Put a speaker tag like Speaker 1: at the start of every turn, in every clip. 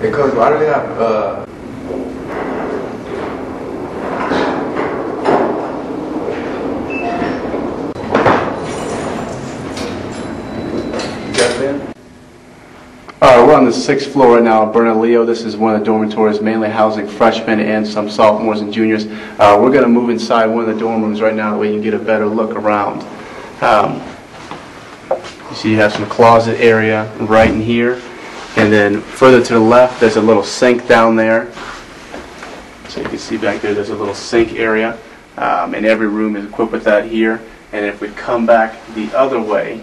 Speaker 1: Hey, Coach, why do we have,
Speaker 2: Alright, we're on the 6th floor right now at Bernalillo. This is one of the dormitories mainly housing freshmen and some sophomores and juniors. We're going to move inside one of the dorm rooms right now so we can get a better look around. You see you have some closet area right in here. And then further to the left there's a little sink down there. So you can see back there there's a little sink area. And every room is equipped with that here. And if we come back the other way,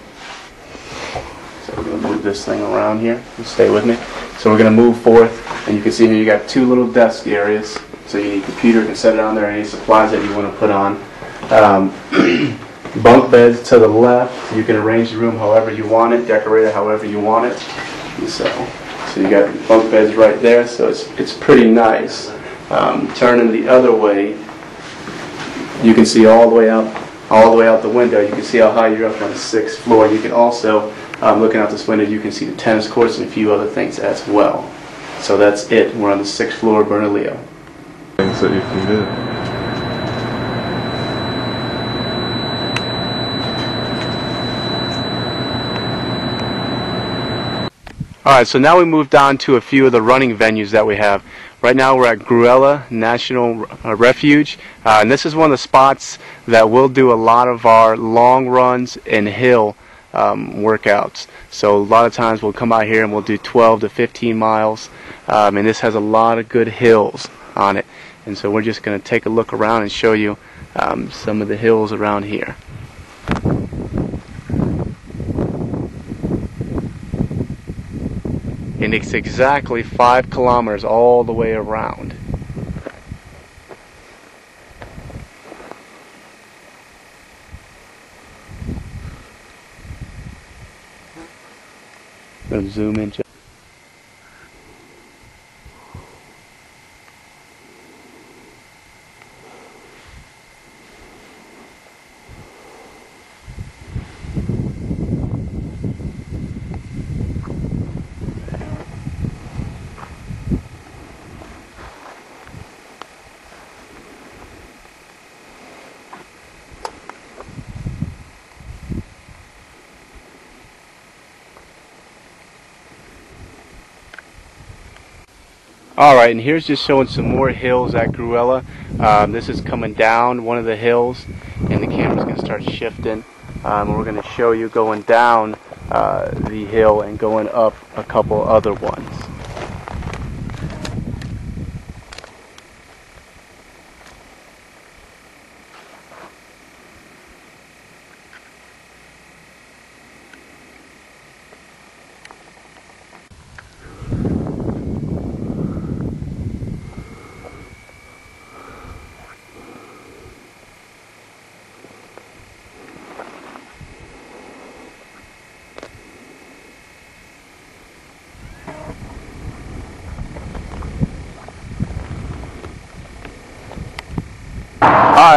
Speaker 2: so we're going to move this thing around here. Stay with me. So we're going to move forth, and you can see here you got two little desk areas. So you need a computer, you can set it on there, any supplies that you want to put on. Bunk beds to the left. You can arrange the room however you want it, decorate it however you want it. So you got bunk beds right there. So it's pretty nice. Turning the other way, you can see all the way out the window. You can see how high you're up on the 6th floor. You can also looking out this window, you can see the tennis courts and a few other things as well. So that's it. We're on the 6th floor of Bernalillo.
Speaker 3: Things that you can do.
Speaker 2: Alright, so now we moved on to a few of the running venues that we have. Right now we're at Gruella National Refuge, and this is one of the spots that we'll do a lot of our long runs and hill workouts. So a lot of times we'll come out here and we'll do 12 to 15 miles, and this has a lot of good hills on it. And so we're just going to take a look around and show you some of the hills around here. And it's exactly 5 kilometers all the way around. I'm going to zoom in. Alright, and here's just showing some more hills at Gruella. This is coming down one of the hills, and the camera's going to start shifting. We're going to show you going down the hill and going up a couple other ones.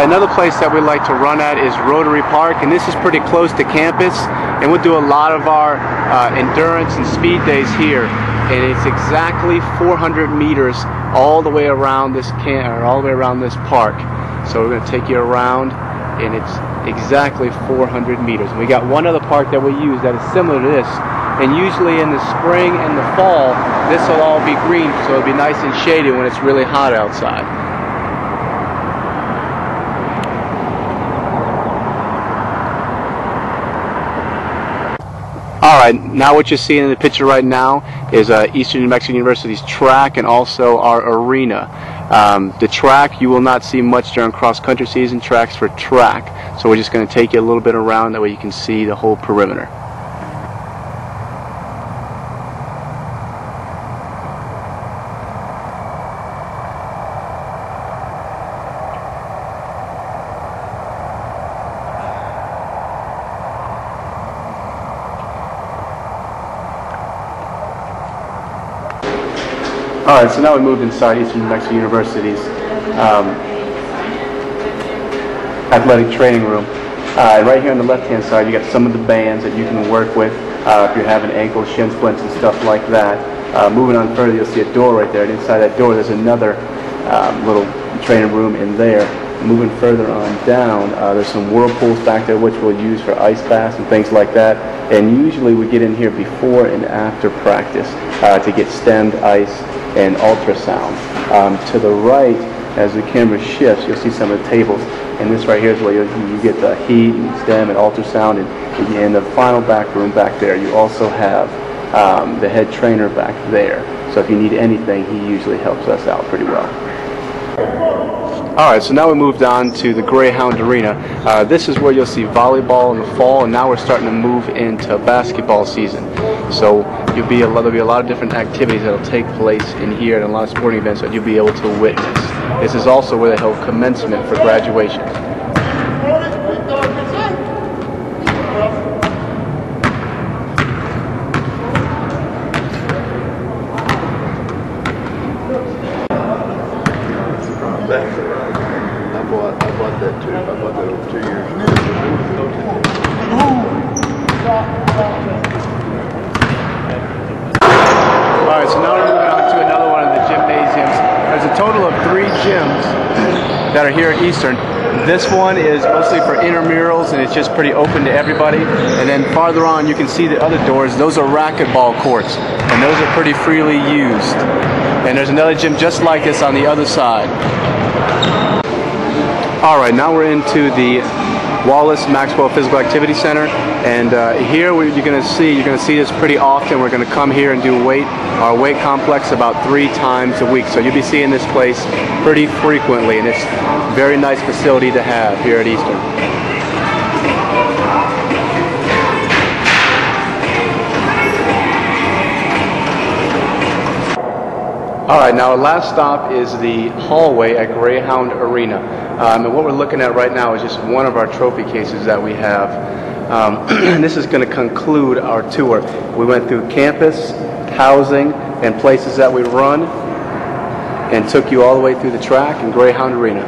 Speaker 2: Another place that we like to run at is Rotary Park, and this is pretty close to campus, and we'll do a lot of our endurance and speed days here. And it's exactly 400 meters all the way around this park. So we're going to take you around, and it's exactly 400 meters. And we got one other park that we use that is similar to this, and usually in the spring and the fall this will all be green, so it'll be nice and shady when it's really hot outside. Alright, now what you're seeing in the picture right now is Eastern New Mexico University's track and also our arena. The track you will not see much during cross-country season. Track's for track. So we're just going to take you a little bit around, that way you can see the whole perimeter. Alright, so now we moved inside Eastern New Mexico University's athletic training room. Right here on the left-hand side, you got some of the bands that you can work with if you're having ankle, shin splints, and stuff like that. Moving on further, you'll see a door right there, and inside that door there's another little training room in there. Moving further on down, there's some whirlpools back there which we'll use for ice baths and things like that. And usually we get in here before and after practice to get stemmed ice and ultrasound. To the right, as the camera shifts, you'll see some of the tables. And this right here is where you get the heat and stem and ultrasound. And in the final back room back there, you also have the head trainer back there. So if you need anything, he usually helps us out pretty well. Alright, so now we moved on to the Greyhound Arena. This is where you'll see volleyball in the fall, and now we're starting to move into basketball season. So there'll be a lot of different activities that will take place in here and a lot of sporting events that you'll be able to witness. This is also where they hold commencement for graduation.
Speaker 3: I bought that too. I bought that over 2 years ago.
Speaker 2: Alright, so now we're moving on to another one of the gymnasiums. There's a total of 3 gyms that are here at Eastern. This one is mostly for intramurals, and it's just pretty open to everybody. And then farther on you can see the other doors. Those are racquetball courts, and those are pretty freely used. And there's another gym just like this on the other side. Alright, now we're into the Wallace Maxwell Physical Activity Center, and here you're going to see this pretty often. We're going to come here and do our weight complex about 3 times a week. So you'll be seeing this place pretty frequently, and it's a very nice facility to have here at Eastern. Alright, now our last stop is the hallway at Greyhound Arena. And what we're looking at right now is just one of our trophy cases that we have. And this is going to conclude our tour. We went through campus, housing, and places that we run, and took you all the way through the track and Greyhound Arena.